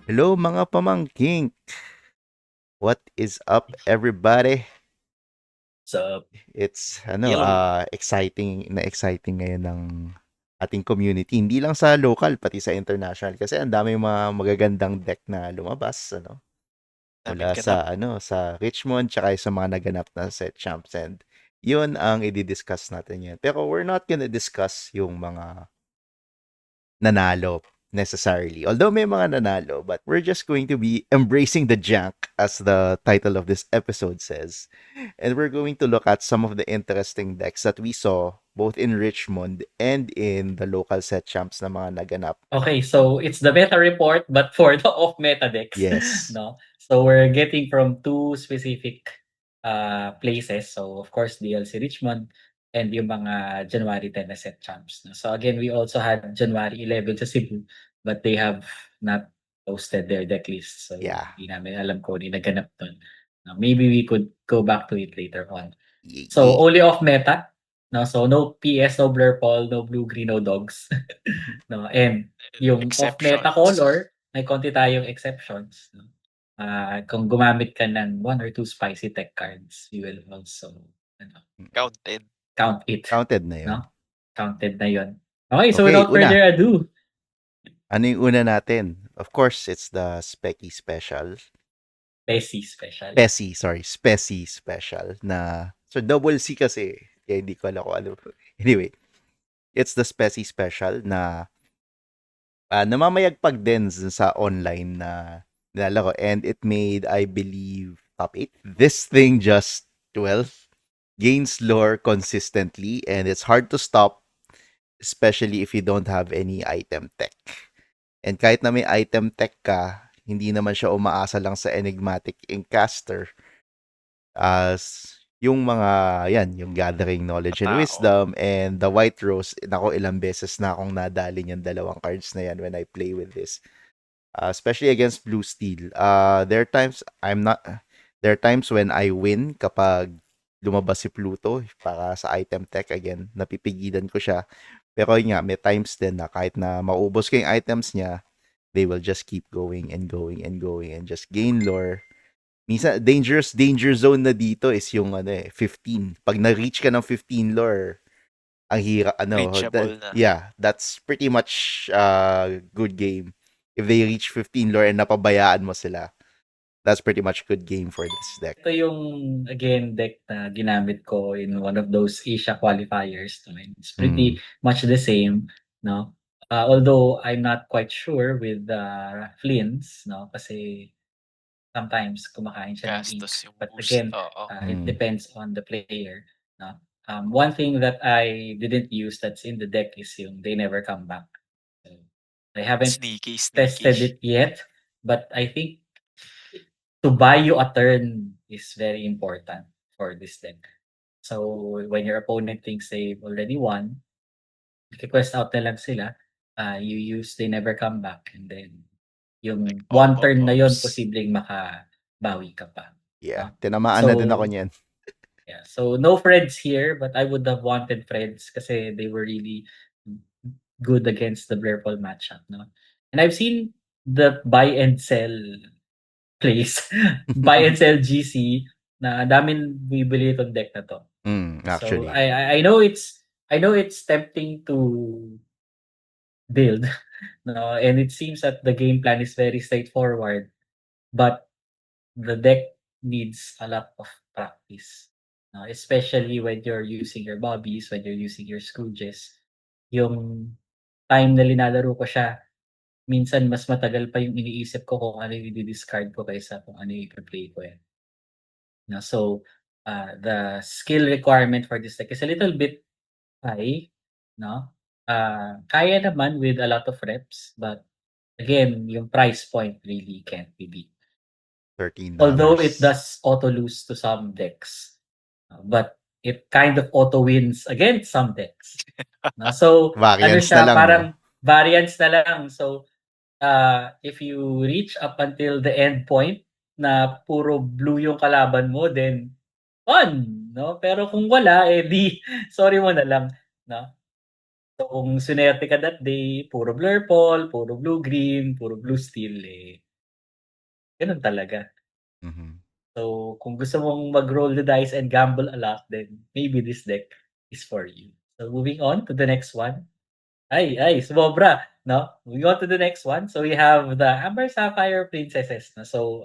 Hello mga pamangking! What is up everybody? Sa It's yellow. exciting ngayon ng ating community. Hindi lang sa local pati sa international kasi ang dami mga magagandang deck na lumabas Daming mula ganap. sa Richmond tsaka sa mga naganap na set champs, and yun ang i-discuss natin yan. Pero we're not gonna discuss yung mga nanalo necessarily. Although may mga nanalo, but we're just going to be embracing the jank, as the title of this episode says. And we're going to look at some of the interesting decks that we saw both in Richmond and in the local set champs na mga naganap. Okay, so it's the meta report but for the off meta decks, Yes. no? So we're getting from two specific places. So of course DLC Richmond and yung mga January 10 na set champs. No? So again, we also had January 11 sa Cebu, but they have not posted their deck list. So Yeah. hindi namin alam kung ano yung naganap doon. Maybe we could go back to it later on. So Yeah. only off meta, no? So no PS, no Blurple, no Blue Green, no Dogs. No, and yung off meta Exceptions. color, may konti tayong exceptions, no? Kung gumamit ka ng 1 or 2 spicy tech cards, you will also ano, Counted. count it, Counted na yun. no? Counted na yon. Okay, so Okay, without una. further ado, Ano yung una natin? Of course, it's the Specky Special. Pesi special. Speci Special na so double C kasi. Kaya hindi ko alam kung ano. Anyway, it's the Speci Special na namamayagpag din sa online na nilalaro, and it made, I believe, top 8. This thing just, well, gains lore consistently, and it's hard to stop, especially if you don't have any item tech. And kahit na may item tech ka, hindi naman siya umaasa lang sa Enigmatic Inkcaster. As yung mga, yung Gathering Knowledge and Tao. Wisdom and the White Rose, nako, ilang beses na akong nadali yung dalawang cards na yan when I play with this. Especially against Blue Steel. There are times when I win kapag lumabas si Pluto para sa item tech. Again, napipigilan ko siya. Pero yun nga, may times din na kahit na maubos ko yung items niya, they will just keep going and going and going and just gain lore. Minsan, danger zone na dito is yung 15. Pag na-reach ka ng 15 lore, ang hira, Reachable na. that's pretty much good game. If they reach 15 lore and napabayaan mo sila, that's pretty much good game for this deck. Ito yung again deck na ginamit ko in one of those Asia qualifiers. No? It's pretty much the same, no? Although I'm not quite sure with Flynn's, no? Kasi sometimes kumakain siya ng ink. Gastos yung But boost. again, Oo. it depends on the player. No? One thing that I didn't use that's in the deck is yung They Never Come Back. So, I haven't Sneaky. tested it yet, but I think to buy you a turn is very important for this deck. So when your opponent thinks they've already won, request out na lang sila, you use They Never Come Back, and then yung one turn na yon Ops. posibleng makabawi ka pa. Yeah, No? tinamaan na din ako So niyan. yeah, so no Freds here, but I would have wanted Freds kasi they were really good against the Blurple matchup. No? And I've seen the buy and sell place, buy and sell GC na daming bibili itong deck na 'to. So Actually. I know it's tempting to build, no, and it seems that the game plan is very straightforward, but the deck needs a lot of practice, especially when you're using your Bobbies, when you're using your Scrooges. Yung time na linalaro ko siya, minsan mas matagal pa yung iniisip ko kung ano yung idi-discard ko kaysa kung ano yung ipe-play ko, eh. No, so, the skill requirement for this deck is a little bit high, no? Kaya naman with a lot of reps, but again, yung price point really can't be beat. Although it $13. does auto lose to some decks, but it kind of auto wins against some decks. No? So, ano Variance na siya, lang, no? parang variance na lang. So, if you reach up until the end point na puro blue yung kalaban mo, then fun, no? Pero kung wala, eh di sorry mo na lang, no? So, kung swinerte ka that day, puro Blurple, puro Blue-Green, puro Blue Steel, eh Gano'n talaga. Mhm. So, kung gusto mong mag-roll the dice and gamble a lot, then maybe this deck is for you. So, moving on to the next one. Ay, sumobra, 'no? Moving on to the next one. So, we have the Amber Sapphire Princesses, 'no? So,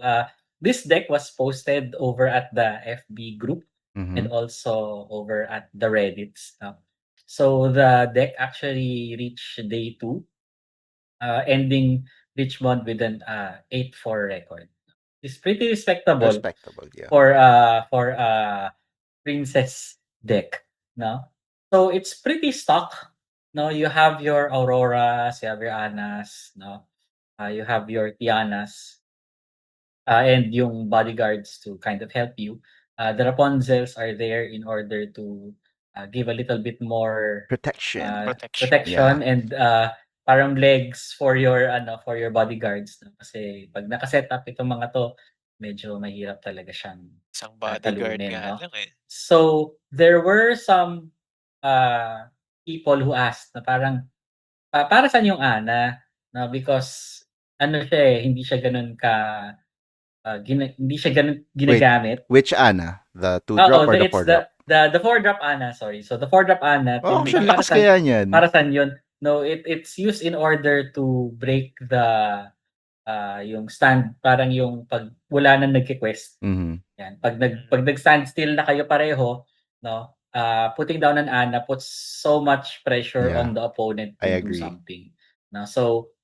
this deck was posted over at the FB group and Mhm. also over at the Reddits, 'no? So, the deck actually reached day 2, ending Richmond with an 8-4 record. It's pretty respectable Respectable, yeah. for princess deck, no? So it's pretty stock, no? You have your Auroras, you have your Annas, no? You have your Tianas, and yung bodyguards to kind of help you. The Rapunzels are there in order to give a little bit more Protection. Protection. protection Yeah. and parang legs for your bodyguards, no? Kasi 'pag naka-set up itong mga 'to, medyo mahirap talaga siyang Isang bodyguard talunin, nga no? lang, eh. So, there were some people who asked na parang, para saan yung Ana? No, because ano siya, eh, hindi siya gano'n ka hindi siya gano'n Wait, ginagamit. which Ana? The 2 Oo, drop or the it's 4 drop? the 4-drop Ana, sorry. So, the 4-drop Ana Oh, technically ang lakas kaya niyan. para saan yun? No, it's used in order to break yung stand, parang yung 'pag wala ng nagke-quest, Mhm. 'yan. Mm. 'Pag nag-standstill na kayo pareho, 'no, putting down an Ana puts so much pressure Yeah, on the opponent I to do agree. something, 'no. So,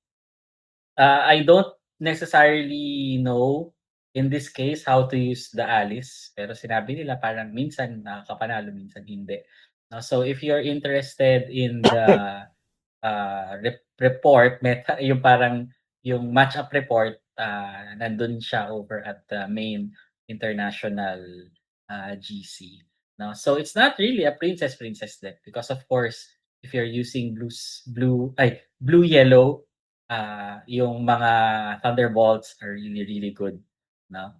I don't necessarily know in this case how to use the Alice, pero sinabi nila parang minsan nakakapanalo, minsan hindi, 'no. So, if you're interested in the report meta, yung parang yung match-up report, nandun siya over at the main international GC, 'no. So, it's not really a princess deck because of course, if you're using blue-yellow, yung mga Thunderbolts are really, really good, 'no.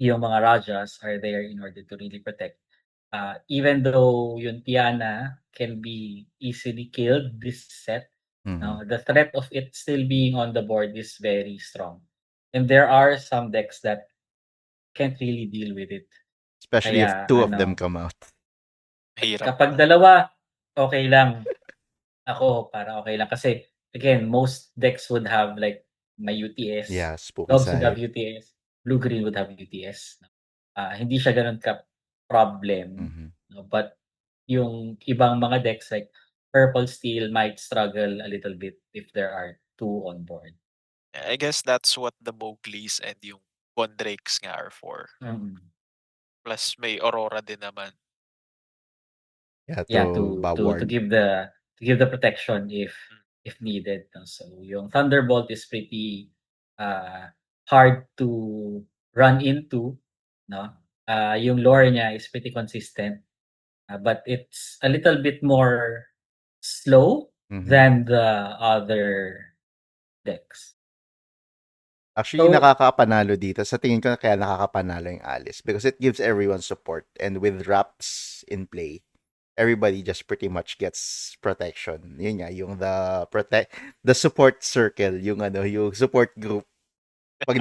Yung mga Rajas are there in order to really protect. Even though yung Tiana can be easily killed this set, Mhm. no, the threat of it still being on the board is very strong. And there are some decks that can't really deal with it. Especially if Kaya 2 of them ano, come out. Mahirap kapag na. dalawa, okay lang. Ako, parang okay lang kasi again, most decks would have like may UTS, Yeah, spooky Dogs would have side. UTS, Blue-Green would have UTS. Hindi siya gano'n ka-problem, Mhm. 'no, but yung ibang mga decks like Purple Steel might struggle a little bit if there are 2 on board. I guess that's what the Mowglis and yung Bondrakes nga are for. Mm. Plus may Aurora din naman. Yeah, Yeah, to to Baward. give the protection Hmm. if needed, 'no. So, yung Thunderbolt is pretty hard to run into, 'no. Yung lore niya is pretty consistent, but it's a little bit more slow Mhm. than the other decks. Actually, So nakakapanalo dito. Sa tingin ko kaya nakakapanalo yung Alice because it gives everyone support. And with Raps in play, everybody just pretty much gets protection. Yun nga, yung the support circle, yung yung support group. Pag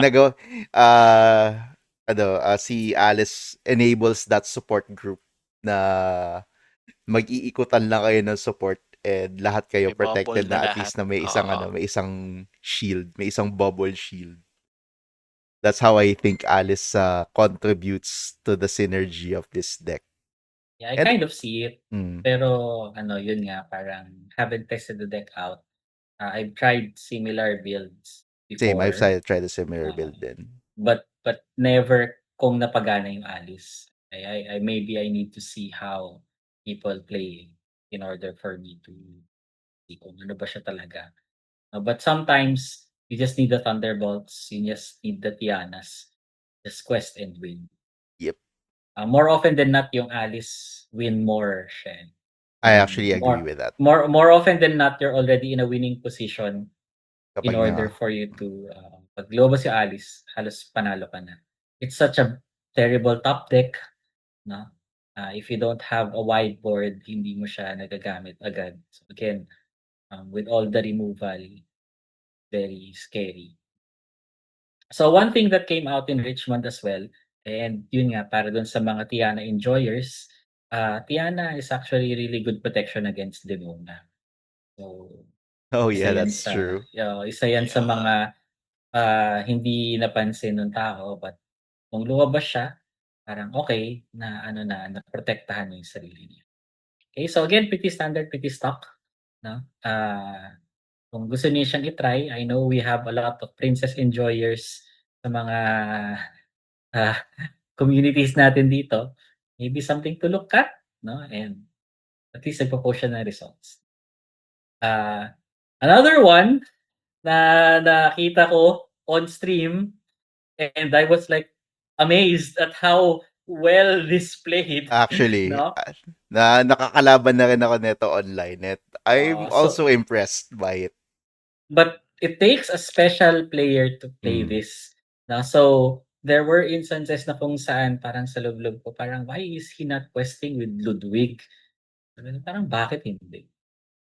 si Alice enables that support group na mag-iikutan lang kayo ng support and lahat kayo May bubble protected na na at lahat. least na may isang Oo. may isang shield, may isang bubble shield. That's how I think Alice contributes to the synergy of this deck. yeah, I And kind of see it, mm, pero ano, yun nga, parang haven't tested the deck out. I've tried similar builds same, I've before, tried a similar uh, build din. but never kung napagana yung Alice. I maybe I need to see how people play in order for me to see kung ano ba siya talaga. But sometimes you just need the Thunderbolts, you just need the Tianas, just quest and win. Yep. More often than not, yung Alice win more siya. I actually agree More with that. more often than not, you're already in a winning position in Kapag order for you to, 'pag lumabas yung Alice, halos panalo ka na. It's such a terrible top deck, 'no? If you don't have a wide board, hindi mo siya nagagamit agad. So again, with all the removal, very scary. So one thing that came out in Richmond as well, and yun nga, para dun sa mga Tiana enjoyers, Tiana is actually really good protection against Demona. So, Oh isa yeah, yan that's sa true. isa yan sa Yeah. mga hindi napansin ng tao, but kung lumabas siya, parang okay na ano na naprotektahan niya yung sarili niya. Okay, so again, pretty standard, pretty stock, 'no? Kung gusto niyo siyang i-try, I know we have a lot of princess enjoyers sa mga ah, communities natin dito. Maybe something to look at, 'no? And at least nagpo-post siya ng results. Another one na nakita ko on stream, and I was like amazed at how well displayed, Actually, 'no? nakakalaban na rin ako nito online at I'm So also impressed by it. but it takes a special player to play Mm. this, 'no? So there were instances na kung saan parang sa loob-loob ko parang, "Why is he not questing with Ludwig?" Sabi ko, parang bakit hindi?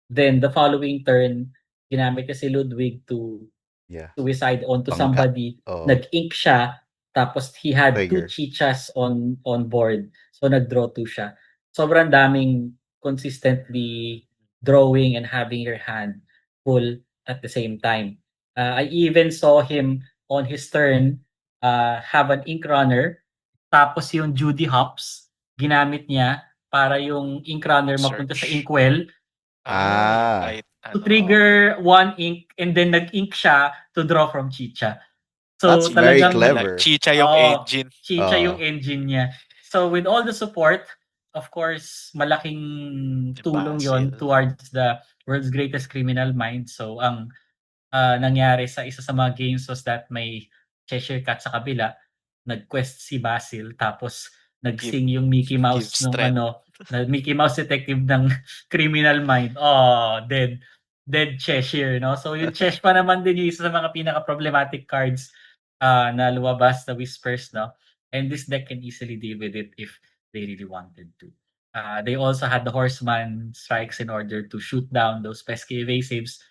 Then the following turn, ginamit niya si Ludwig to Yeah, suicide onto bangga. somebody, Oo, nag-ink siya, tapos he had 2 trigger. chichas on board, so nag-draw 2 siya. Sobrang daming consistently drawing and having your hand full at the same time. I even saw him on his turn, have an ink runner, tapos yung Judy Hopps, ginamit niya para yung ink runner mapunta sa Search. inkwell Yung Ah, right to ano, trigger one ink, and then nag-ink siya to draw from chicha. that's So very chicha talagang pala. clever. Chicha yung engine. chicha yung Oo, engine niya. So with all the support, of course, malaking Ni tulong yon Basil. towards the world's greatest criminal mind. So ang nangyari sa isa sa mga games was that may Cheshire Cat sa kabila, nag-quest si Basil, tapos Give nag-sing yung Mickey give Mouse nung strength. na Mickey Mouse detective ng Criminal Mind. Oh, dead Cheshire, 'no? So yung Chesh pa naman din yung isa sa mga pinaka-problematic cards na lumabas, na Whispers, 'no? And this deck can easily deal with it if they really wanted to. They also had the Horseman strikes in order to shoot down those pesky evasives.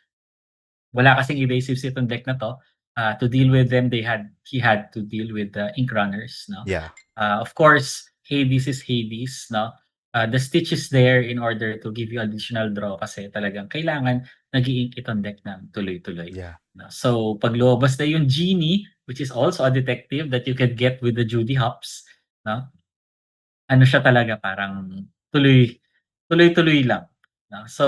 Wala kasing evasives itong deck na 'to. To deal with them, he had to deal with the ink runners, 'no? yeah, Of course, Hades is Hades, 'no? The Stitch is there in order to give you additional draw kasi talagang kailangan nag-i-ink itong deck ng tuloy-tuloy, yeah. 'no? So, 'pag lumabas na yung Genie, which is also a detective that you can get with the Judy Hopps, 'no? Ano siya talaga, parang tuloy tuloy-tuloy lang, 'no? So,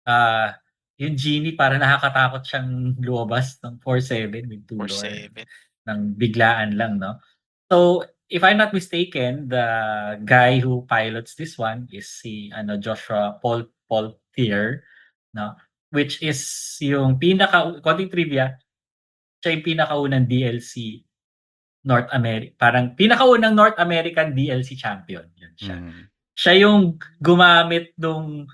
ah, yung Genie parang nakakatakot siyang lumabas ng 4/7 with 2 lore 4/7. ng biglaan lang, 'no? So, if I'm not mistaken, the guy who pilots this one is si ano, Joshua Poultier, 'no? Which is yung konting trivia, siya yung pinakaunang DLC parang pinakaunang North American DLC champion, yun siya. Mm. Siya yung gumamit nung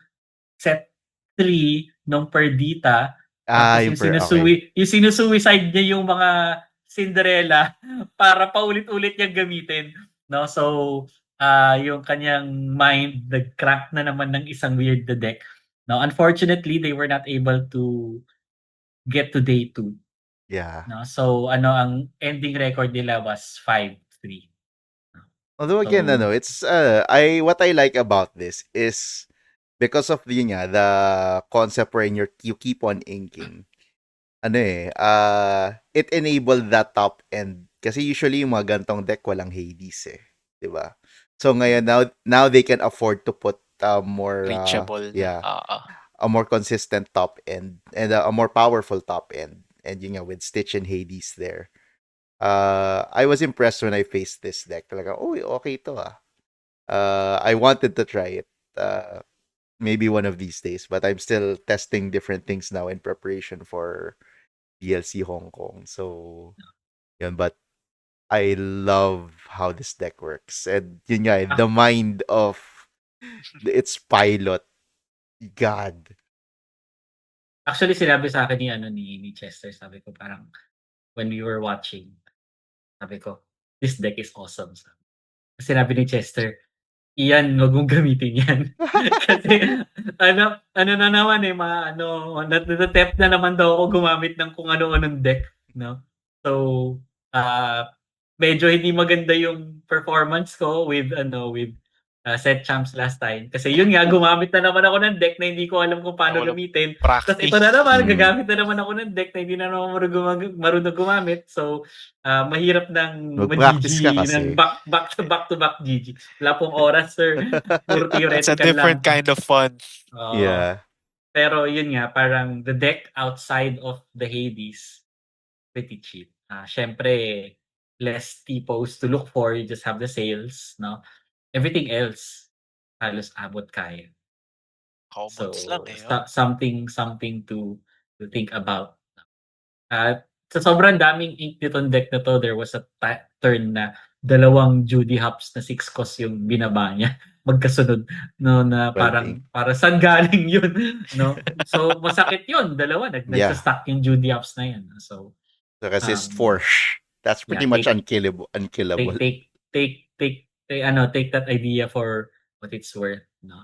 set 3 nung Perdita, tapos Yung okay. yung sinusuicide niya yung mga Cinderella para paulit-ulit niyang gamitin, 'no? So, yung kanyang mind nag-crack na naman ng isang weird na deck, 'no? Unfortunately, they were not able to get to day 2, Yeah. 'no? So ano, ang ending record nila was 5-3. Although again, So it's what I like about this is because of yun nga, the concept wherein you keep on inking. It enabled that top end kasi usually yung mga gantong deck walang Hades 'di ba? So ngayon now they can afford to put more Reachable na. yeah, a more consistent top end and a more powerful top end. And yun nga, with Stitch and Hades there. I was impressed when I faced this deck. Talaga, okay to I wanted to try it. Maybe one of these days, but I'm still testing different things now in preparation for DLC Hong Kong. So, yun, but I love how this deck works. And yun nga, the mind of its pilot. God. actually sinabi sa akin ni Chester, sabi ko parang when we were watching, sabi ko, "This deck is awesome." Sinabi ni Chester, "Iyan, wag mong gamitin 'yan." Kasi ano na naman, na-tempt na naman daw ako gumamit ng kung ano-anong deck, 'no? So, medyo hindi maganda yung performance ko with set champs last time. Kasi yun nga, gumamit na naman ako ng deck na hindi ko alam kung paano Ako ng gamitin. Tapos ito na practice. naman, Mm. gagamit na naman ako ng deck na hindi na naman marunong gumamit. So, mahirap ng Mag-practice ka mag-GG, ng kasi. back to back GG. Wala pong oras, sir. Puro It's a theoretical different lang. kind of fun. Oo. Yeah. Pero yun nga, parang the deck outside of the Hades, pretty cheap. Syempre, less T-pose to look for. You just have the sails, no? Everything else, halos abot kaya. Commons lang So, eh. Oh. something to think about. At sa sobrang daming ink nitong deck na 'to, there was a turn na 2 Judy Hops na 6 cost yung binaba niya magkasunod, 'no, na 12 ink. para saan galing yun, 'no? So, masakit yun, dalawa Yeah. nagsa-stack yung Judy Hops na yan. So, So, resist um, force. That's yeah, pretty much take unkillable. take that idea for what it's worth, 'no?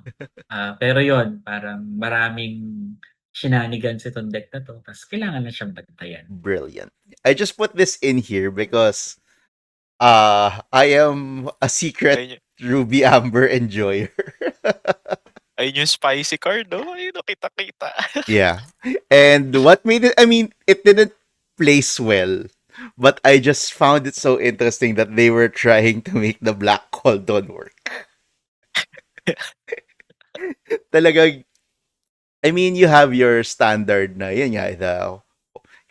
Pero yon parang maraming shenanigans itong deck na 'to, ta's kailangan na siyang bantayan. Brilliant. I just put this in here because I am a secret Ayun, Ruby Amber enjoyer. ayun yung spicy card, no? Ayun, kita-kita. Yeah. And what made it, I mean, it didn't place well, but I just found it so interesting that they were trying to make the Black Cauldron work. Talagang, I mean, you have your standard na, yun nga, the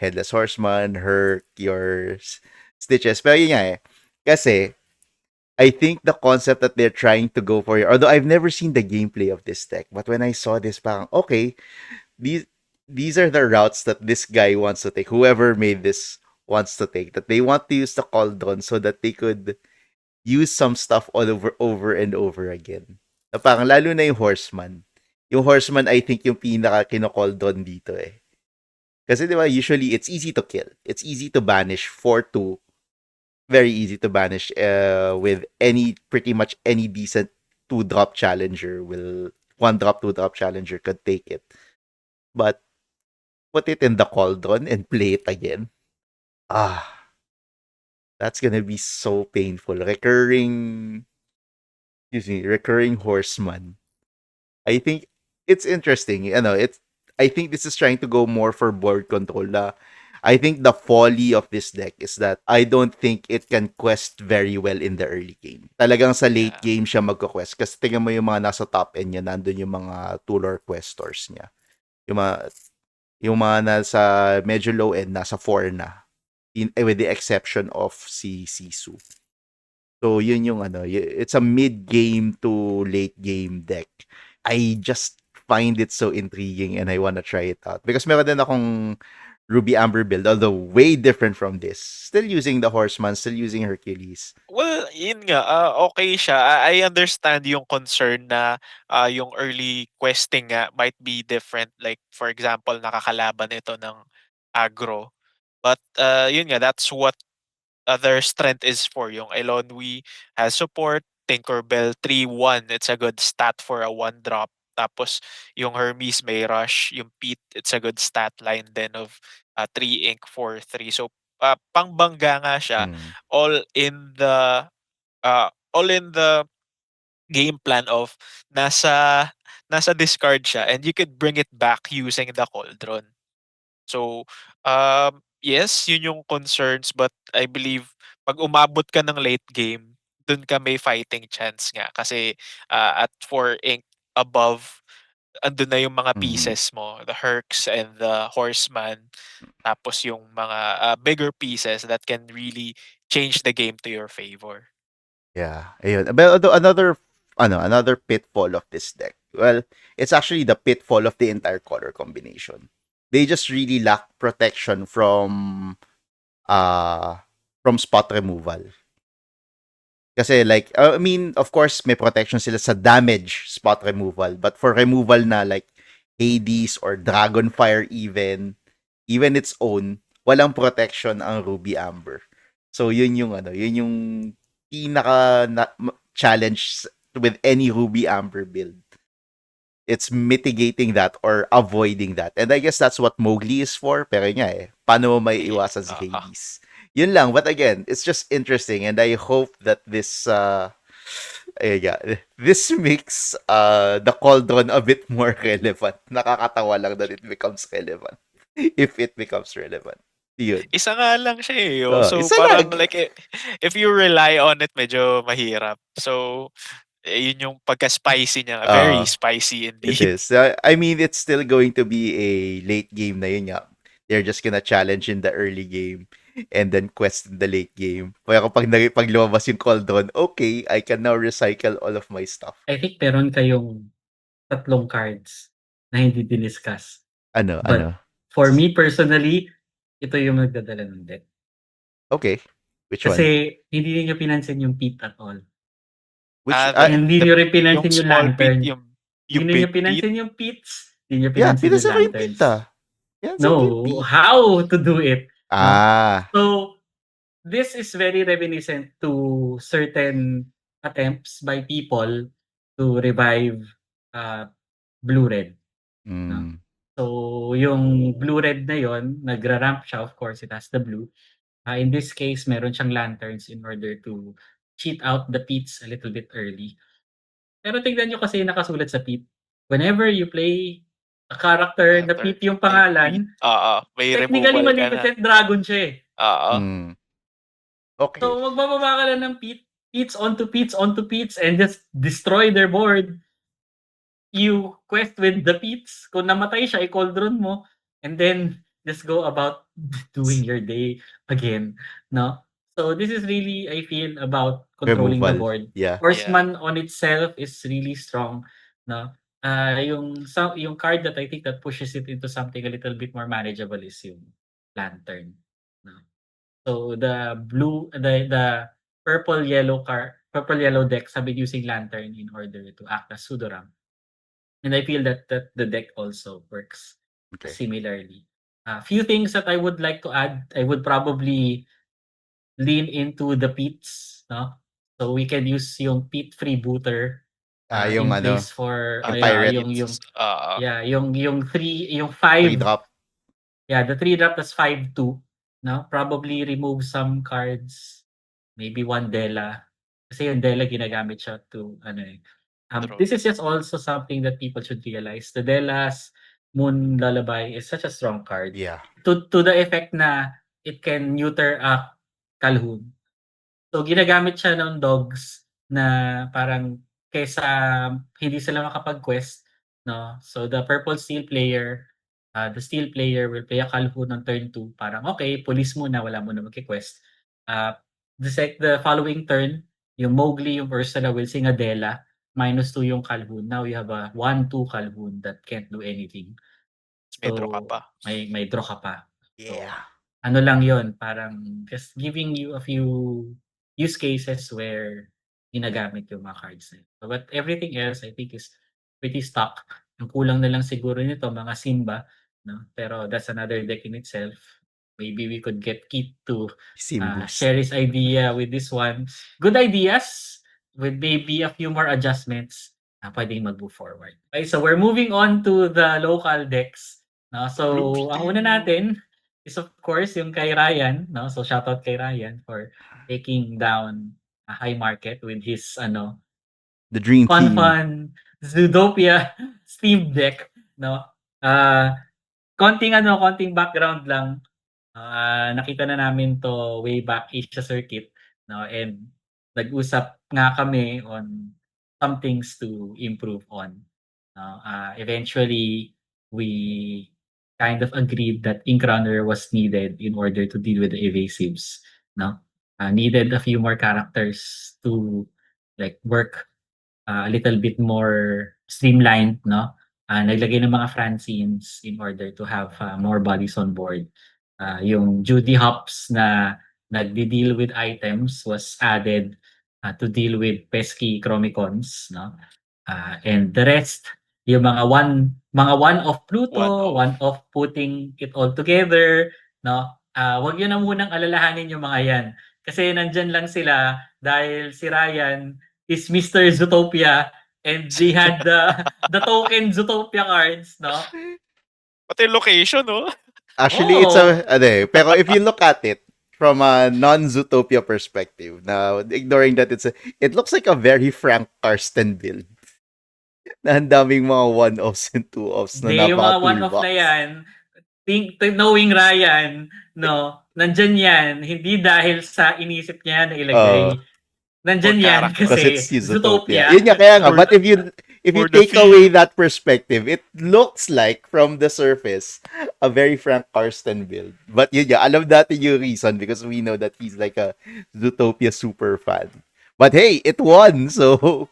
Headless Horseman, Herc, your Stitches. Pero yun nga eh. Kasi, I think the concept that they're trying to go for here, although I've never seen the gameplay of this deck, but when I saw this, parang, okay, these are the routes that this guy wants to take, whoever made this wants to take, that they want to use the Cauldron so that they could use some stuff all over and over again. Na parang, lalo na yung Horseman. Yung Horseman, I think, yung pinaka kino-Cauldron dito eh. Kasi di ba, usually, it's easy to kill. It's easy to banish 4-2. Very easy to banish with pretty much any decent 2-drop challenger will 1-drop, 2-drop challenger could take it. But put it in the Cauldron and play it again. That's gonna be so painful. Recurring Horseman. I think it's interesting. I think this is trying to go more for board control. I think the folly of this deck is that I don't think it can quest very well in the early game. Talagang sa late game siya magko-quest. Kasi tingnan mo yung mga nasa top end niya, nandun yung mga two-lore questors niya. Yung mga nasa medyo low end, nasa 4 na. With the exception of si Sisu. So, yun yung it's a mid-game to late-game deck. I just find it so intriguing and I wanna try it out. Because meron din akong Ruby Amber build, although way different from this. Still using the Horseman, still using Hercules. Well, yun nga, okay siya. I understand yung concern na yung early questing nga might be different. Like, for example, nakakalaban ito ng aggro. But yun nga, that's what their strength is for. Yung Elonwi has support, Tinkerbell 3-1, it's a good stat for a 1-drop. Tapos yung Hermes may rush, yung Pete, it's a good stat line then of 3 ink 4-3. So pangbangga nga siya, all in the game plan of nasa discard siya and you could bring it back using the Cauldron. So, yes, yun yung concerns, but I believe pag umabot ka ng late game, dun ka may fighting chance nga kasi at 4 ink above, andun na yung mga pieces mo, the Hercs and the Horseman, tapos yung mga bigger pieces that can really change the game to your favor. Yeah, ayun. But another pitfall of this deck. Well, it's actually the pitfall of the entire color combination. They just really lack protection from spot removal. Kasi like, I mean, of course, may protection sila sa damage spot removal. But for removal na like Hades or Dragonfire even its own, walang protection ang Ruby Amber. So yun yung pinaka challenge with any Ruby Amber build. It's mitigating that or avoiding that. And I guess that's what Mowgli is for. Pero nga paano mo may iwasan si Hades? Yun lang. But again, it's just interesting, and I hope that this this makes the Cauldron a bit more relevant. Nakakatawa lang that it becomes relevant. If it becomes relevant. Yun. Isa nga lang siya eh. Oh. So Isa parang lang. like if you rely on it, medyo mahirap. So yun yung pagka-spicy niya. Very spicy It indeed. is. I mean, it's still going to be a late game na yun nga. They're just gonna challenge in the early game and then quest in the late game. Kaya kapag pag lumabas yung Cauldron, okay, I can now recycle all of my stuff. I think meron kayong 3 cards na hindi diniscuss. Ano? But for me personally, ito yung nagdadala ng deck. Okay. Which one? Kasi hindi niyo pinansin yung Pete at all. Hindi niyo rin pinansin yung small lantern. Pete, yung Hindi niyo big Pete. pinansin yung Petes. Hindi niyo pinansin yung pinansin ko yung lanterns. Pete, ah. No, how to do it. So, this is very reminiscent to certain attempts by people to revive Blue-Red. No? So, yung Blue-Red na yon, nagra-ramp siya, of course, it has the blue. In this case, meron siyang lanterns in order to cheat out the Petes a little bit early. Pero tignan nyo kasi nakasulat sa Pete. Whenever you play a character na Pete yung pangalan, may technically removal ka na. Maleficent Dragon siya eh. Okay. So, magbababa ka lang ng Petes onto Petes and just destroy their board. You quest with the Petes. Kung namatay siya, i-cauldron mo. And then, just go about doing your day again. No? So, this is really, I feel, about controlling the board. Yeah. Horseman on itself is really strong. No? Yung card that I think that pushes it into something a little bit more manageable is yung Lantern. No? So the purple yellow decks have been using Lantern in order to act as pseudo-ramp. And I feel that the deck also works similarly. A few things that I would like to add, I would probably lean into the Petes, no? So we can use yung Pete freebooter yung in place for yung 5 drop. Yeah, the 3-drop that's 5/2. No? Probably remove some cards. Maybe one Dela. Kasi yung Dela ginagamit siya to this is just also something that people should realize. The Dela's Moon Lullaby is such a strong card. Yeah. To the effect na it can neuter a Calhoun. So ginagamit siya ng dogs na parang kesa hindi sila makapag-quest, no? So the purple steel player, the steel player will play a Calhoun on turn 2. Parang okay, police muna, wala muna magki-quest. The following turn, yung Mowgli, yung Ursula will sing a Dela. -2 yung Calhoun. Now you have a 1/2 Calhoun that can't do anything. So, may draw ka pa. May draw ka pa. Yeah. So, ano lang yon, parang just giving you a few use cases where ginagamit yung mga cards na yun. But everything else, I think, is pretty stock. Ang kulang na lang siguro nito, mga Simba. No? Pero that's another deck in itself. Maybe we could get Keith to share his idea with this one. Good ideas with maybe a few more adjustments na pwedeng mag-move forward. Okay, so we're moving on to the local decks. No? So, ang una natin is of course yung kay Ryan. No? So, shoutout kay Ryan for taking down a high market with his the Dream Team. Fun Zootopia Steam Deck. No? Konting background lang. Nakita na namin to way back Asia Circuit, no? And nag-usap nga kami on some things to improve on. Eventually, we kind of agreed that Ink Runner was needed in order to deal with the evasives. No? Needed a few more characters to work a little bit more streamlined. No? Naglagay ng mga Francines in order to have more bodies on board. Yung Judy Hops na nagdi-deal with items was added to deal with pesky Chromicons, no? And the rest, yung mga one of Pluto, one of putting it all together, no? Wag yun na munang alalahanin yung mga yan. Kasi nandyan lang sila dahil si Ryan is Mr. Zootopia and they had the token Zootopia cards, no? Pati location, no? Actually, it's pero if you look at it from a non-Zootopia perspective, now ignoring that it looks like a very Frank Karsten build. Na ang daming mga one-offs and two-offs na Yung mga one-off napa-toolbox. na yan, knowing Ryan, no, nandyan yan, hindi dahil sa inisip niya na ilagay. Nandyan For yan character. Because kasi it's Zootopia. Zootopia. Yun nga, kaya nga. For- But if you for the take feel. away that perspective, it looks like, from the surface, a very Frank Karsten build. But yun nga, alam natin yung reason because we know that he's like a Zootopia super fan. But hey, it won, so...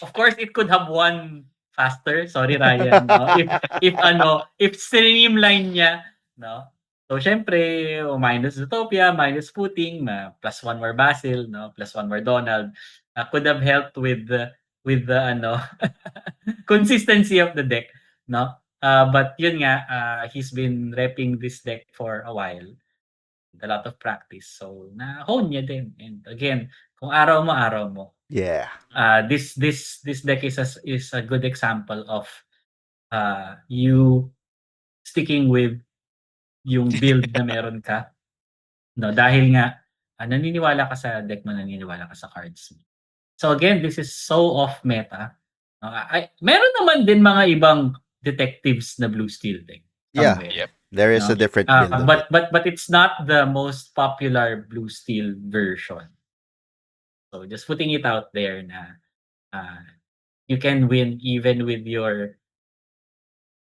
Of course, it could have won faster. Sorry, Ryan. No? If streamline niya, no? So, syempre, minus Zootopia, minus Puting, +1 more Basil, no? +1 more Donald, could have helped with the consistency of the deck, no? But yun nga, he's been repping this deck for a while. A lot of practice. So, na-hone niya din. And again, kung araw mo. Yeah. This deck is a good example of you sticking with yung build na meron ka, no, dahil nga naniniwala ka sa deck mo, naniniwala ka sa cards mo. So again, this is so off meta. Meron naman din mga ibang detectives na blue steel deck. Yeah. somewhere. Yep. There is No? a different build of it. But it's not the most popular blue steel version. So just putting it out there na you can win even with your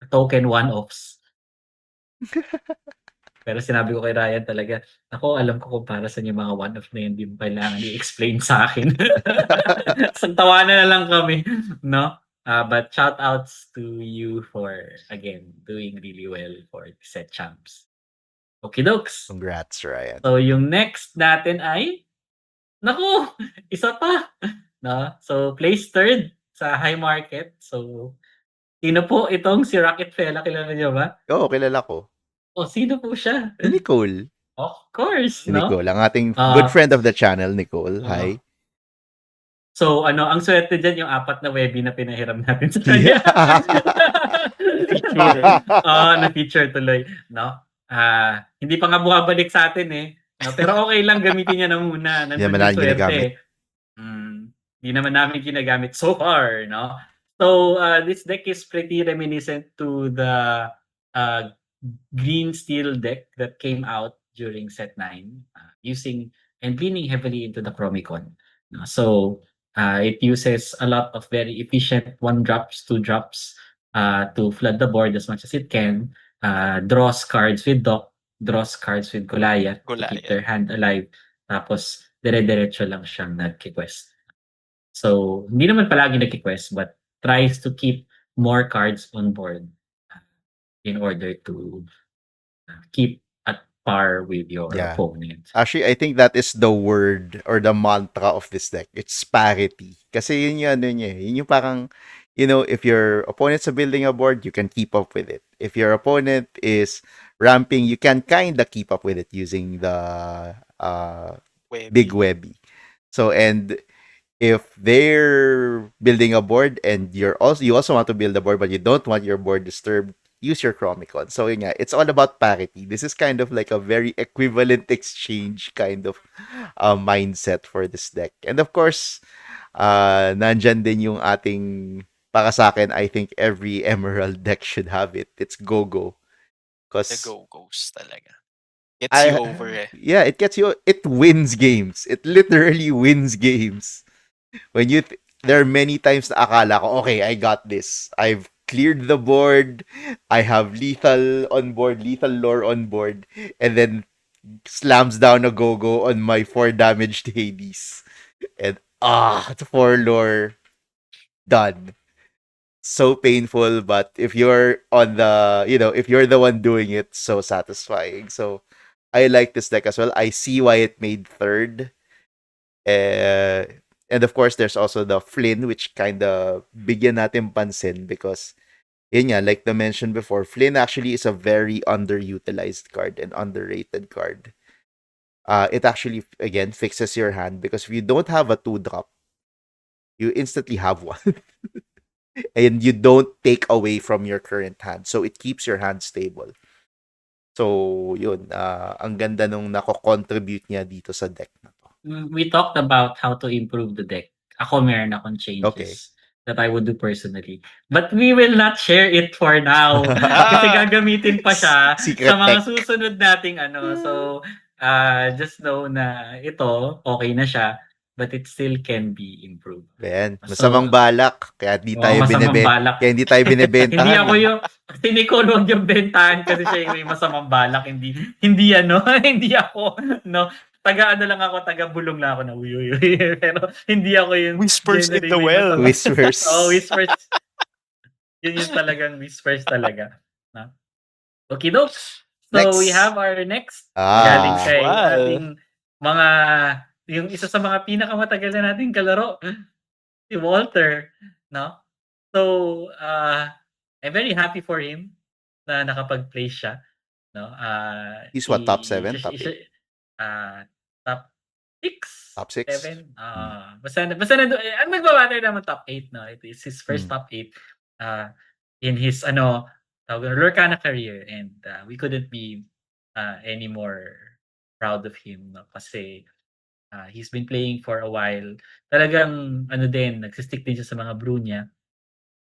token one-offs. Pero sinabi ko kay Ryan talaga, ako alam ko kung para saan yung mga one-off na yun, hindi mo kailangan i-explain sa akin. Tawanan na lang kami, no? But shout outs to you for, again, doing really well for set champs. Okay, dokes. Congrats, Ryan. So yung next natin ay, naku, isa pa. No? So place third sa high market. So sino po itong si Rocket Fella? Kilala niyo ba? Oo, kilala ko. O sino po siya? Si Nicole. Of course, Si no? Nicole, ang ating good friend of the channel, Nicole. Hi. So ang swerte dyan yung 4 na Webby na pinahiram natin sa kanya. Feature. Na-feature tuloy, no? Hindi pa nga bumabalik sa atin eh. No? Pero okay lang, gamitin niya na muna. Hindi naman namin ginagamit. Hindi naman namin ginagamit so far, no? So this deck is pretty reminiscent to the green steel deck that came out during set 9, using and leaning heavily into the Chromicon. No? So it uses a lot of very efficient 1-drops, 2-drops to flood the board as much as it can. Draws cards with Doc, draws cards with Goliath to keep their hand alive. Tapos dire-diretso lang siyang nag-quest. So hindi naman palagi nag-quest but tries to keep more cards on board in order to keep at par with your opponent. Actually, I think that is the word or the mantra of this deck. It's parity. Kasi yun yung parang, if your opponent's building a board, you can keep up with it. If your opponent is ramping, you can kinda keep up with it using the big Webby. So, and if they're building a board and you also want to build a board but you don't want your board disturbed, use your Chromicon. So yun nga, it's all about parity. This is kind of like a very equivalent exchange kind of mindset for this deck. And of course, nandyan din yung ating, para sa akin, I think every Emerald deck should have it. It's Go-Go. The Go-Go's talaga. Gets you over eh. Yeah, it wins games. It literally wins games. When there are many times na akala ko, okay, I got this. I've cleared the board. I have lethal on board, lethal lore on board, and then slams down a Go-Go on my 4 damaged Hades. And 4 lore. Done. So painful, but if you're on the, if you're the one doing it, so satisfying. So I like this deck as well. I see why it made third. And of course, there's also the Flynn, which kind of bigyan natin pansin because, yun nga, like the mentioned before, Flynn actually is a very underutilized card and underrated card. It actually, again, fixes your hand because if you don't have a 2-drop, you instantly have one. And you don't take away from your current hand. So it keeps your hand stable. So, yun, ang ganda nung nako-contribute niya dito sa deck na to. We talked about how to improve the deck. Ako meron akong Okay. changes that I would do personally. But we will not share it for now. Kasi Ah, gagamitin pa siya Secret sa mga tech. susunod nating ano. So, just know na ito, okay na siya. But it still can be improved. Ben, So, masamang balak. Kaya di tayo masamang balak. kaya hindi tayo Hindi binebentahan. ako yung si Nicole wag yung bentahan kasi siya yung may masamang balak, hindi ano, hindi ako, no. Taga ano lang ako, taga bulong lang ako na uy, uy, uy. Pero hindi ako yung whispers in generally the may well. masamang Whispers. whispers. Yun yung talagang whispers talaga. No? Okay, dokes. So we Next. have our next galing Ah, kay Wow. ating mga yung isa sa mga pinakamatagal na nating kalaro, si Walter, no? So, I'm very happy for him na nakapag-place siya, no? he's what, top 7, top 8? Top 6, Top 6? 7, basta ang nagba-matter naman top 8, no? It is his first Hmm. top 8 in his ano, Lorcana career, and we couldn't be any more proud of him, no? Kasi he's been playing for a while. Talagang ano din, nagsi-stick din siya sa mga brew niya.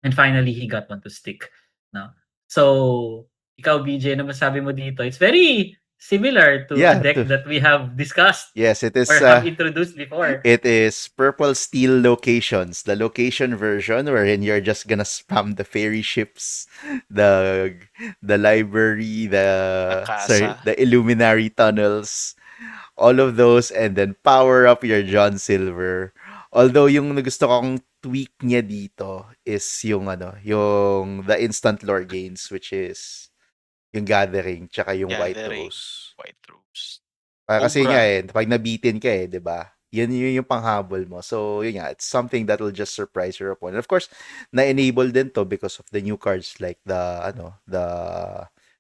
And finally, he got one to stick, no? So, ikaw BJ, ano masabi mo dito? It's very similar to a Yeah, deck that we have discussed yes, it is or have introduced before. it is Purple Steel Locations, the location version wherein you're just gonna spam the fairy ships, the library, the Akasa. Illuminary tunnels, all of those, and then power up your John Silver. Although yung gusto kong tweak niya dito is yung yung the instant lore gains, which is yung Gathering tsaka yung White Gathering. Rose. White Rose. Kasi Cobra. nga pag nabitin ka 'di ba? Yun yung panghabol mo. So, yun nga, it's something that will just surprise your opponent. Of course, na-enable din to because of the new cards like the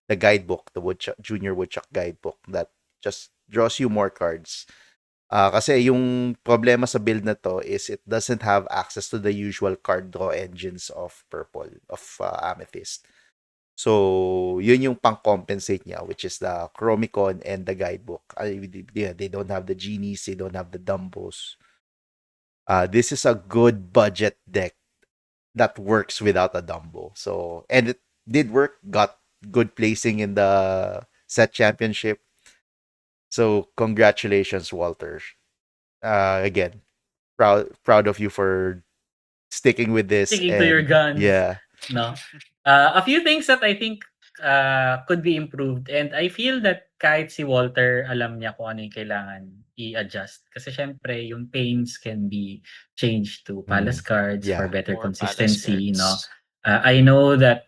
guidebook, the Junior Woodchuck guidebook that just draws you more cards. Kasi yung problema sa build na to is it doesn't have access to the usual card draw engines of Purple, of Amethyst. So, yun yung pang-compensate niya, which is the Chromicon and the guidebook. They don't have the genies, they don't have the Dumbos. This is a good budget deck that works without a Dumbo. So, and it did work, got good placing in the set championship. So, congratulations, Walter. Again, proud of you for sticking with this. Sticking to your guns. Yeah. No? A few things that I think could be improved, and I feel that kahit si Walter alam niya kung ano yung kailangan i-adjust. Kasi syempre, yung pains can be changed to palace cards for better More consistency, palace no? cards. I know that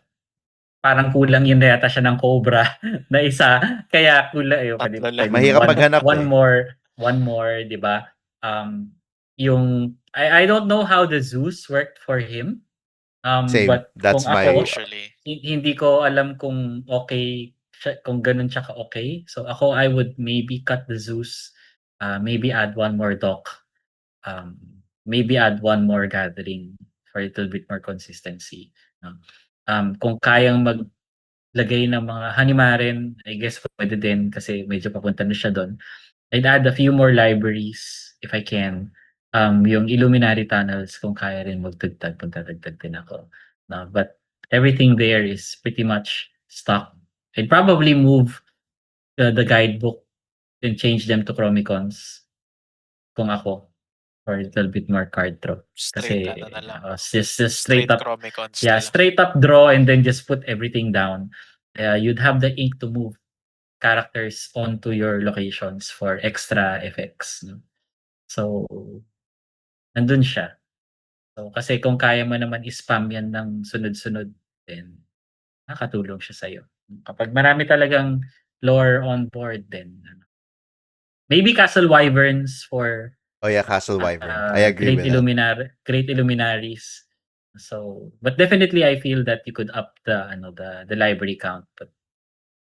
parang kulang yun yata siya ng Cobra na isa. Kaya Tatlo lang. Mahirap maghanap one more, di ba? Yung, I don't know how the Zeus worked for him. Same. But That's kung my ako, Usually. hindi ko alam kung okay siya, kung ganun siya ka-okay. So ako, I would maybe cut the Zeus, maybe add one more Dock, maybe add one more Gathering for a little bit more consistency. No? Kung kayang maglagay ng mga Hanimaren, I guess pwede din kasi medyo papunta na siya doon. I'd add a few more libraries if I can. Yung Illuminary Tunnels, kung kaya rin magdagdag, magdadagdag din ako. No? But everything there is pretty much stuck. I'd probably move the guidebook and change them to Chromicons kung ako, for a little bit more card draw. Straight Kasi ano na lang. just straight up, Chromicons yeah, na lang. straight up draw and then just put everything down. You'd have the ink to move characters onto your locations for extra effects. No? So, nandun siya. So, kasi kung kaya mo naman i-spam yan ng sunod-sunod, then nakatulong siya sa'yo. Kapag marami talagang lore on board, then maybe Castle Wyverns for Oh yeah, Castle Wyvern. I agree with that. Great Illuminaries. So, but definitely I feel that you could up the library count. But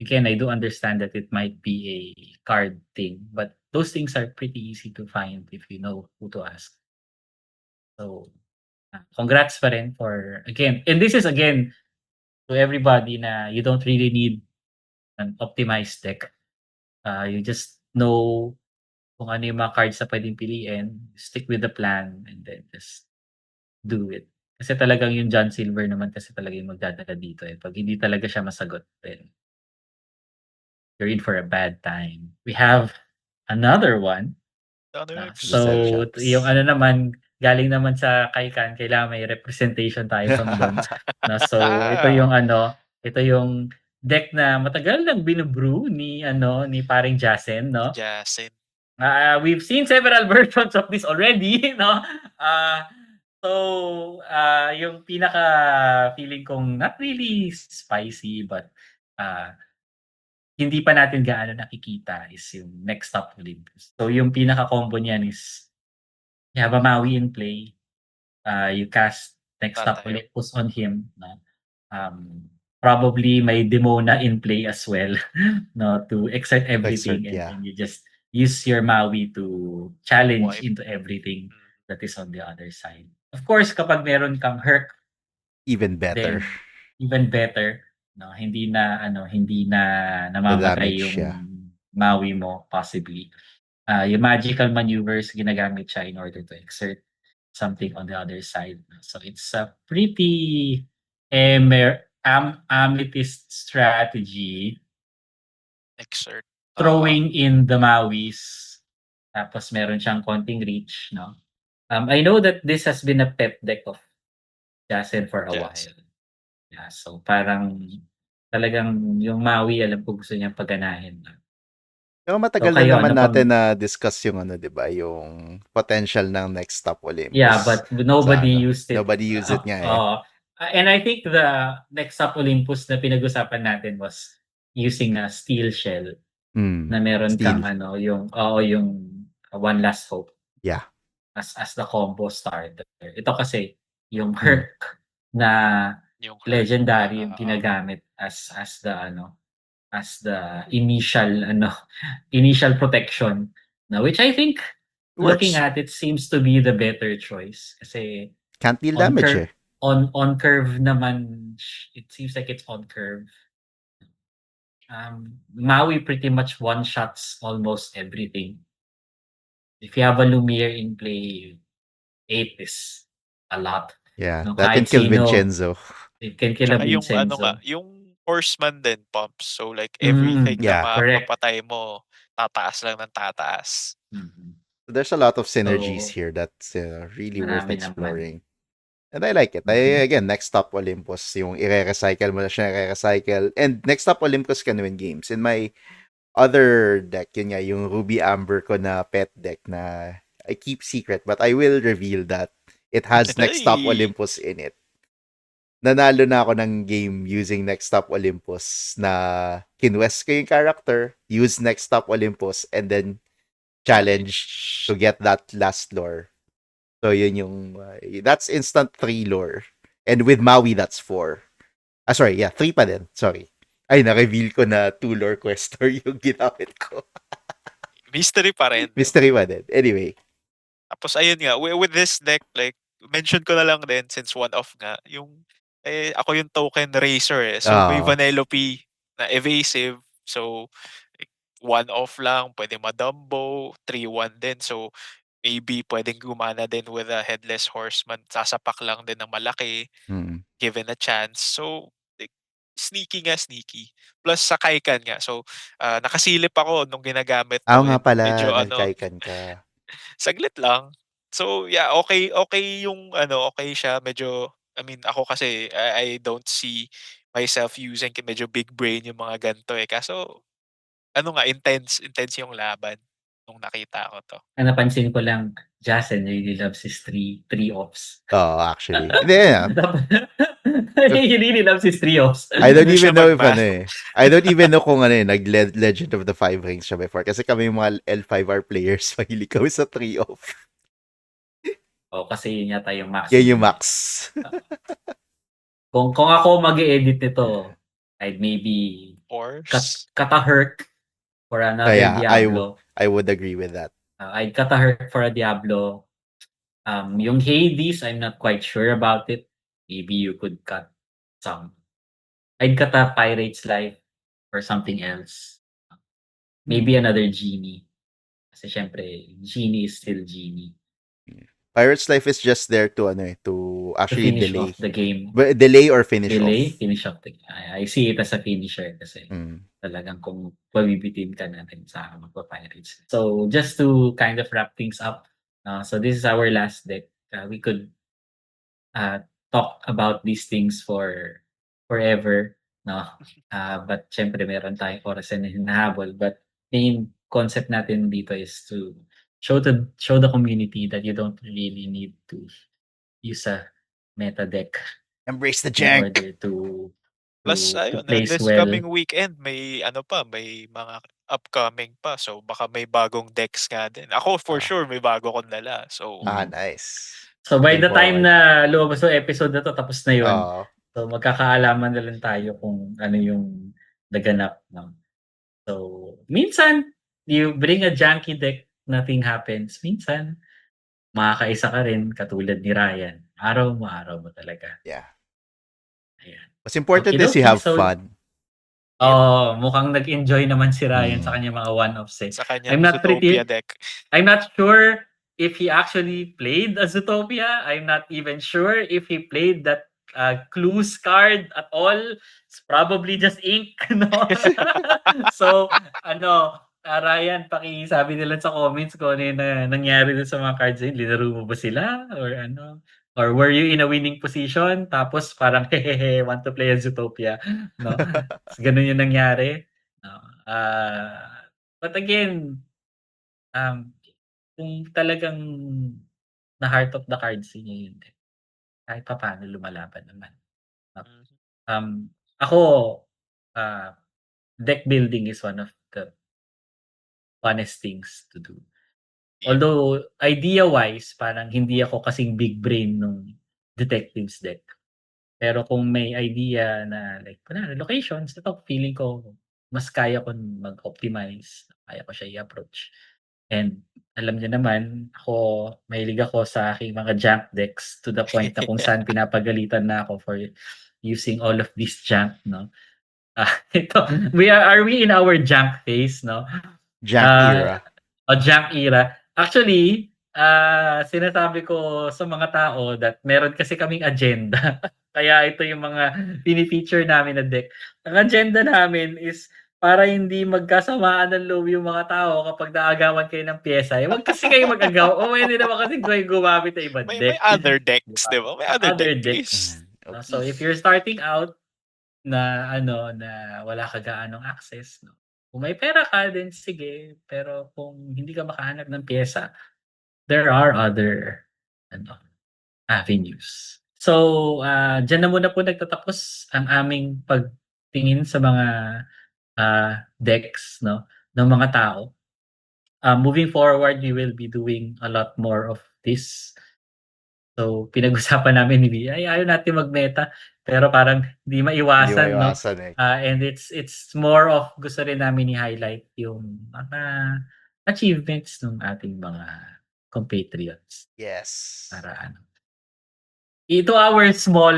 again, I do understand that it might be a card thing, but those things are pretty easy to find if you know who to ask. So, congrats pa rin for, again, and this is again to everybody na you don't really need an optimized deck. You just know kung ano yung mga cards na pwedeng piliin, stick with the plan, and then just do it. Kasi talagang yung John Silver naman kasi talaga yung magdadala dito eh. Pag hindi talaga siya masagot, then you're in for a bad time. We have another one. Ano yung Ah, next? The set so, champs. yung ano naman, galing naman sa Kaikan, kailangan may representation tayo from doon. No? So, ito yung ito yung deck na matagal nang binubrew ni paring Jasen, no? Jasin. We've seen several versions of this already, no? So, yung pinaka feeling kong not really spicy but hindi pa natin gaano nakikita is yung Next Stop Olympus. So, yung pinaka combo niyan is you have a Maui in play, you cast Next Stop Tatayo. Olympus on him, no? Probably may Demona in play as well, no, to exert everything, and yeah. then you just use your Maui to challenge Wipe. into everything Mm. that is on the other side. Of course, kapag meron kang Herc, Even better. then even better, no, hindi na The namamatay damage, yung yeah. Maui mo possibly. Yung magical maneuvers ginagamit siya in order to exert something on the other side. So it's a pretty amethyst strategy, Exert. throwing in the Mauis, tapos meron siyang konting reach, no? I know that this has been a pet deck of Jasen for a Yes. while. Yeah, so parang talagang yung Maui, alam ko gusto niyang paganahin. Pero So matagal na kayo, naman ano bang... natin na discuss yung di ba, yung potential ng Next Stop Olympus. Yeah, but nobody sa used it. Nobody used it nga eh. And I think the Next Stop Olympus na pinag-usapan natin was using a steel shell na meron Steel. kang yung One Last Hope. Yeah. As the combo starter. Ito kasi yung Herc na Yung Herc, legendary yung ginagamit as the initial protection, na which I think looking Works. at it seems to be the better choice kasi Can't deal on damage curve on curve naman, it seems like it's on curve. Maui pretty much one shots almost everything. If you have a Lumiere in play, 8 is a lot. Yeah, No, that can kahit kill sino, Vincenzo. it can kill a Tsaka yung Vincenzo. yung Horseman din pumps. So like everything yeah, na correct. mapapatay mo, tataas lang ng tataas. There's a lot of synergies here that's really worth marami exploring. And I like it. Again, Next Stop Olympus, yung i-recycle mo na siya, i-recycle. And Next Stop Olympus can win games. In my other deck, yun nga, yung Ruby Amber ko na pet deck na I keep secret, but I will reveal that it has Next Stop Hey! Olympus in it. Nanalo na ako ng game using Next Stop Olympus na kinwest ko yung character, use Next Stop Olympus, and then challenge to get that last lore. So yun yung that's instant 3 lore. And with Maui that's 4. 3 pa din. Sorry. Ay, na-reveal ko na 2 lore questor yung ginamit ko. Mystery pa rin. Mystery pa din. Anyway. Tapos ayun nga, with this deck, like, mention ko na lang din since one-off nga, yung ako yung token racer eh. So may Vanellope na evasive. So one-off lang, pwede madumbo, 3-1 din. So maybe pwedeng gumana din with a Headless Horseman. Sasapak lang din ng malaki, given a chance. So like, sneaky. Plus sa Kaikan nga. So nakasilip ako nung ginagamit ko. Nga and pala, medyo nag-Kaikan ka. saglit lang. So yeah, okay yung okay siya. Medyo, I mean, ako kasi I don't see myself using medyo big brain yung mga ganito eh. Kaso intense yung laban nung nakita ko to. Napansin ko lang, Jasen really loves his three ops. Actually. Yeah. He really loves his 3 ops. I don't even know if I don't even know kung nag-Legend of the Five Rings siya before. Kasi kami yung mga L5R players, mahilig kami sa 3 off. Kasi yun yata yung max. Yan yung max. Kung ako mag-edit nito, I'd maybe cut a Herc for another Diablo. I would agree with that. I'd cut a Herc for a Diablo. Yung Hades, I'm not quite sure about it. Maybe you could cut some. I'd cut a Pirate's Life or something else. Maybe another genie. Kasi syempre, genie is still genie. Pirate's Life is just there to to To actually finish delay. off the game. Delay or finish Delay, off. finish off the game. I see it as a finisher kasi Mm. talagang kung pabibitin ka natin sa magpa-pirates. So just to kind of wrap things up, so this is our last deck. We could talk about these things for forever, no? But syempre meron tayong oras na hinahabol. But main concept natin dito is to show the community that you don't really need to use a meta deck Embrace the in jank. order to Plus place this well. coming weekend may may mga upcoming pa. So baka may bagong decks nga din. Ako for sure may bago akong dala. So Nice. So by Looking the time forward. na lumabas yung episode na to, tapos na yun. Oo. So magkakaalaman na lang tayo kung ano yung naganap. No? So minsan, you bring a junky deck, nothing happens. Minsan, makakaisa ka rin katulad ni Ryan. Araw mo talaga. Yeah. Ayan. What's important is you Okey-dokey. have So, fun. mukhang nag-enjoy naman si Ryan sa kanyang mga one-offs eh. sa kanyang Zootopia deck. I'm not sure if he actually played a Zootopia. I'm not even sure if he played that clues card at all. It's probably just ink, no? So, Ryan, pakisabi nila sa comments kung ano yung nangyari dun sa mga cards yun. Linaro mo ba sila? Or ano? Or were you in a winning position? Tapos parang, hehehe, want to play a Zootopia. No? Ganun yung nangyari. No? But again, kung talagang na heart of the cards niya yun, kahit papaano lumalaban naman. Ako, deck building is one of the funnest things to do. Yeah. Although, idea-wise, parang hindi ako kasing big brain nung detectives deck. Pero kung may idea na like, kunwari locations, ito feeling ko mas kaya ko mag-optimize, kaya ko siya i-approach. And alam niyo naman, mahilig ako sa aking mga junk decks to the point na kung saan pinapagalitan na ako for using all of this junk, no? Ito, are we in our junk phase, no? Jank era. Junk era. Actually, sinasabi ko sa mga tao that meron kasi kaming agenda. Kaya ito yung mga pini-feature namin na deck. Ang agenda namin is para hindi magkasamaan ng loob yung mga tao kapag naagawan kayo ng pyesa. Huwag kasi kayo mag-agaw. O pwede naman kasi kayo gumamit ng ibang May deck. other decks, di ba? May other deck, decks. please. So if you're starting out na na wala ka gaanong access, no? Kung may pera ka, then sige. Pero kung hindi ka makahanap ng pyesa, there are other avenues. So, diyan na muna po nagtatapos ang aming pagtingin sa mga decks, no, ng mga tao. Moving forward, we will be doing a lot more of this. So, pinag-usapan namin ni Bea, ayaw natin mag-meta, pero parang hindi maiwasan, no? And it's more of gusto rin namin i-highlight yung mga achievements ng ating mga compatriots. Yes. Para to our small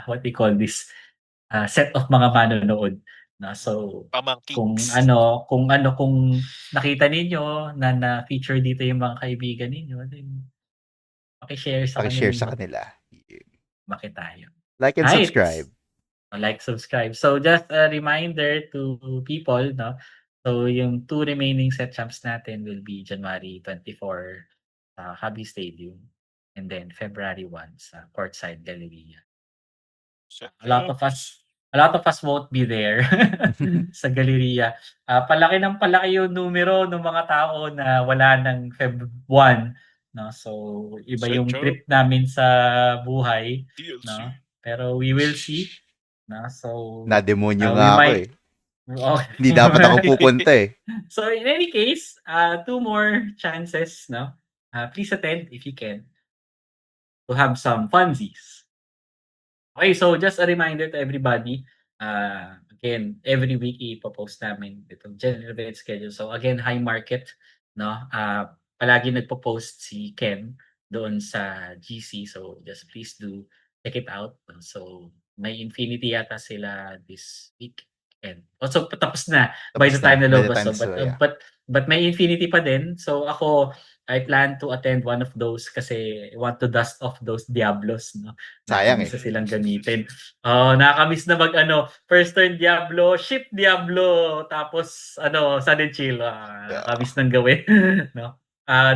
what we call this set of mga manonood, no? So kung nakita ninyo na feature dito yung mga kaibigan ninyo, then paki-share sa kanila. Makitayo. Like and subscribe. Like, subscribe. So just a reminder to people, no? So yung 2 remaining set champs natin will be January 24 sa Habi Stadium and then February 1 sa Portside Galleria. A lot of us won't be there sa Galleria. Palaki ng palaki yung numero ng mga tao na wala ng Feb 1, no? So iba yung trip namin sa buhay, no? Pero we will see, no? So Na-demonyo nga ako eh. Okay. Hindi dapat ako pupunta eh. So in any case, 2 more chances, no? Please attend if you can to have some funsies. Okay, so just a reminder to everybody, again, every week ipo-post namin itong general event schedule. So again, high market, no? Palagi nagpo-post si Ken doon sa GC. So just please do check it out. So may Infinity yata sila this weekend. So tapos na by Tapos the time na by the lumabas. time So, yeah. but may Infinity pa din. So ako, I plan to attend one of those kasi I want to dust off those Diablos, no? Sayang Nakakamiss eh. na silang gamitin. Nakakamiss na mag first turn Diablo, ship Diablo, tapos Sun and Chill. Nakakamiss nang gawin, no?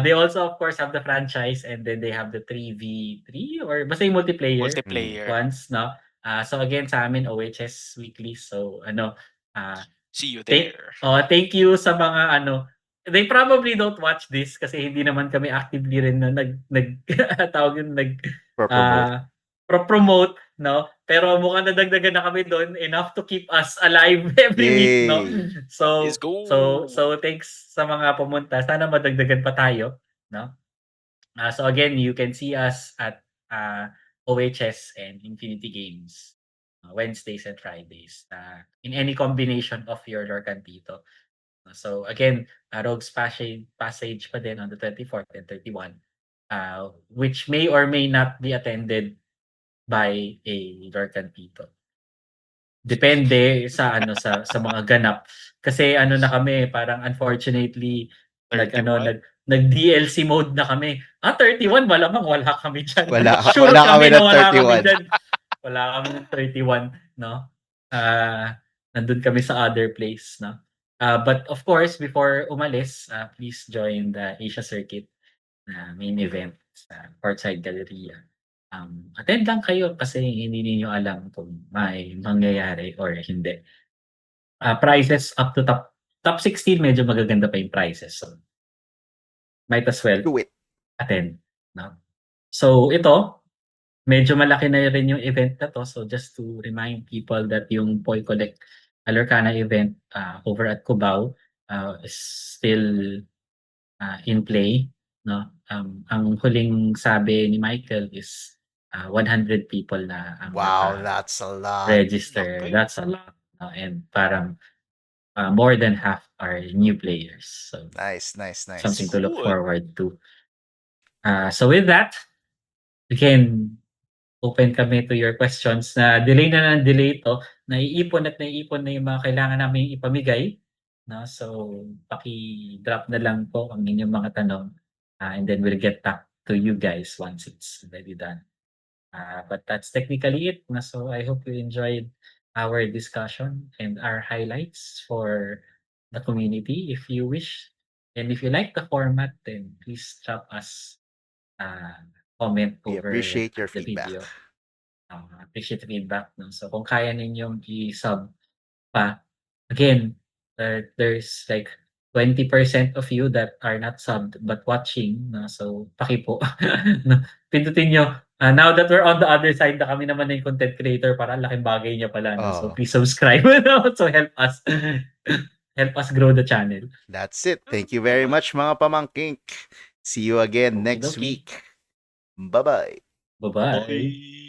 They also of course have the franchise and then they have the 3v3 or basta yung multiplayer Multiplayer. ones, no? So again sa amin OHS weekly. So See you thank there. thank you sa mga they probably don't watch this kasi hindi naman kami actively rin na tawag yun, Promote. promote, no? Pero mukhang nadagdagan na kami doon enough to keep us alive every week, no? Yay! Let's go. So thanks sa mga pumunta. Sana madagdagan pa tayo, no? So again, you can see us at OHS and Infinity Games Wednesdays and Fridays in any combination of your Lorcan Tito. So again, Rogue's Passage pa din on the 24th and 31, which may or may not be attended by a Lorcan Tito. Depende sa sa mga ganap. Kasi na kami, parang unfortunately, 31? nag-DLC mode na kami. 31 malamang wala kami diyan. Wala Sure kami kami na ng wala kami 31. diyan. Wala kami ng 31, no? Nandun kami sa other place, no? But of course, before umalis, please join the Asia Circuit main event sa Courtside Galleria. Attend lang kayo kasi hindi niyo alam kung may mangyayari or hindi. Prices up to top 16 medyo magaganda pa yung prices. So, might as well Do it. attend, no? So ito, medyo malaki na rin yung event na to. So just to remind people that yung Poi Collect Alorcana event over at Cubao is still in play, no? Ang huling sabi ni Michael is 100 people na ang Wow, that's a lot. register. Laki. That's a lot. And parang more than half are new players. So Nice. something to look Good. forward to. So with that, again, open kami to your questions. Delay na ng delay ito. Naiipon na yung mga kailangan namin ipamigay. No? So, paki-drop na lang po ang inyong mga tanong. And then we'll get back to you guys once it's already done. But that's technically it. No? So, I hope you enjoyed our discussion and our highlights for the community. If you wish, and if you like the format, then please drop us comment We over appreciate your the feedback. video. Appreciate the feedback. No? So kung kaya ninyong i-sub pa, again, there's like 20% of you that are not subbed but watching. No? So paki po. No? Pindutin nyo. Now that we're on the other side na kami naman na yung content creator, para laking bagay niya pala. No? So please subscribe. No? So help us. Help us grow the channel. That's it. Thank you very much, mga pamangkink. See you again next Okey-dokey. week. Bye-bye. Bye-bye. Bye.